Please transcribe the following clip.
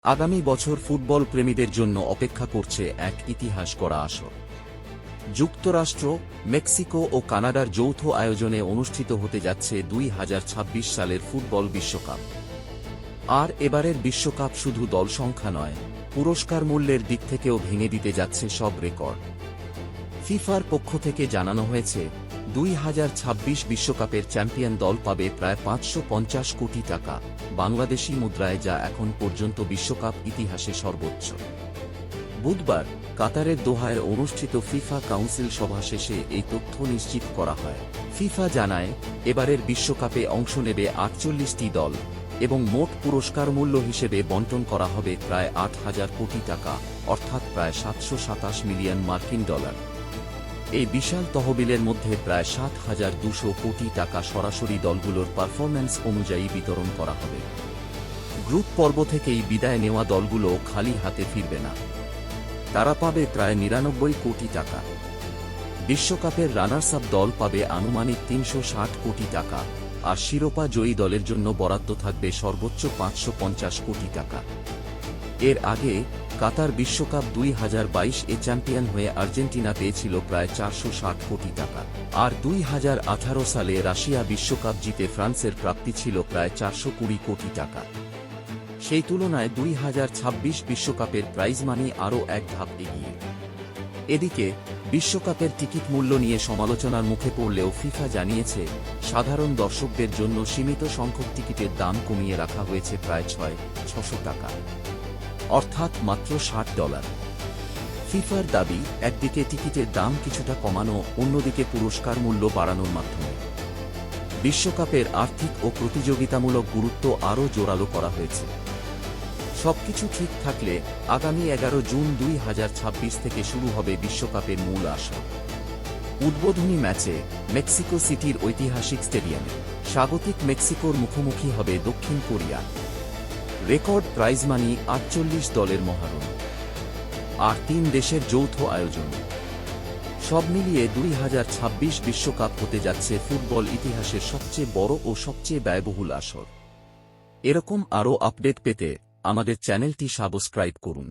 আগামী বছর ফুটবল প্রেমীদের জন্য অপেক্ষা করছে এক ইতিহাস গড়া আসর। যুক্তরাষ্ট্র, মেক্সিকো ও কানাডার যৌথ আয়োজনে অনুষ্ঠিত হতে যাচ্ছে 2026 সালের ফুটবল বিশ্বকাপ। আর এবারের বিশ্বকাপ শুধু দল সংখ্যা নয়, পুরস্কার মূল্যের দিক থেকেও ভেঙে দিতে যাচ্ছে সব রেকর্ড। ফিফার পক্ষ থেকে জানানো হয়েছে, 2026 বিশ্বকাপের চ্যাম্পিয়ন দল পাবে প্রায় 550 কোটি টাকা বাংলাদেশি মুদ্রায়, যা এখন পর্যন্ত বিশ্বকাপ ইতিহাসে সর্বোচ্চ। বুধবার কাতারের দোহায় অনুষ্ঠিত ফিফা কাউন্সিল সভা শেষে এই তথ্য নিশ্চিত করা হয়। ফিফা জানায়, এবারের বিশ্বকাপে অংশ নেবে 48টি দল এবং মোট পুরস্কার মূল্য হিসেবে বণ্টন করা হবে প্রায় 8,000 কোটি টাকা, অর্থাৎ প্রায় 727 মিলিয়ন মার্কিন ডলার। এই বিশাল তহবিলের মধ্যে প্রায় 7,200 কোটি টাকা সরাসরি দলগুলোর পারফরম্যান্স অনুযায়ী বিতরণ করা হবে। গ্রুপ পর্ব থেকেই বিদায় নেওয়া দলগুলো খালি হাতে ফিরবে না। তারা পাবে প্রায় 99 কোটি টাকা। বিশ্বকাপের রানার্স আপ দল পাবে আনুমানিক 360 কোটি টাকা, আর শিরোপা জয়ী দলের জন্য বরাদ্দ থাকবে সর্বোচ্চ 550 কোটি টাকা। এর আগে কাতার বিশ্বকাপ 2022 এ চ্যাম্পিয়ন হয়ে আর্জেন্টিনা পেয়েছিল প্রায় 460 কোটি টাকা, আর 2018 সালে রাশিয়া বিশ্বকাপ জিতে ফ্রান্সের প্রাপ্তি ছিল প্রায় 420 কোটি টাকা। সেই তুলনায় 2026 বিশ্বকাপের প্রাইজ মানি আরও এক ধাপ এগিয়ে। এদিকে বিশ্বকাপের টিকিট মূল্য নিয়ে সমালোচনার মুখে পড়লেও ফিফা জানিয়েছে, সাধারণ দর্শকদের জন্য সীমিত সংখ্যক টিকিটের দাম কমিয়ে রাখা হয়েছে প্রায় 600 টাকা, অর্থাৎ মাত্র $60। ফিফার দাবি, একদিকে টিকিটের দাম কিছুটা কমানো, অন্যদিকে পুরস্কার মূল্য বাড়ানোর মাধ্যমে বিশ্বকাপের আর্থিক ও প্রতিযোগিতামূলক গুরুত্ব আরও জোরালো করা হয়েছে। সবকিছু ঠিক থাকলে আগামী 11 জুন 2026 থেকে শুরু হবে বিশ্বকাপের মূল আসর। উদ্বোধনী ম্যাচে মেক্সিকো সিটির ঐতিহাসিক স্টেডিয়ামে স্বাগতিক মেক্সিকোর মুখোমুখি হবে দক্ষিণ কোরিয়া। রেকর্ড প্রাইজ মানি 48 দলের মহারণ, আর 3 দেশের যৌথ আয়োজন। সব মিলিয়ে 2026 বিশ্বকাপ হতে যাচ্ছে ফুটবল ইতিহাসের সবচেয়ে বড় ও সবচেয়ে ব্যয়বহুল আসর। এরকম আরও আপডেট পেতে আমাদের চ্যানেলটি সাবস্ক্রাইব করুন।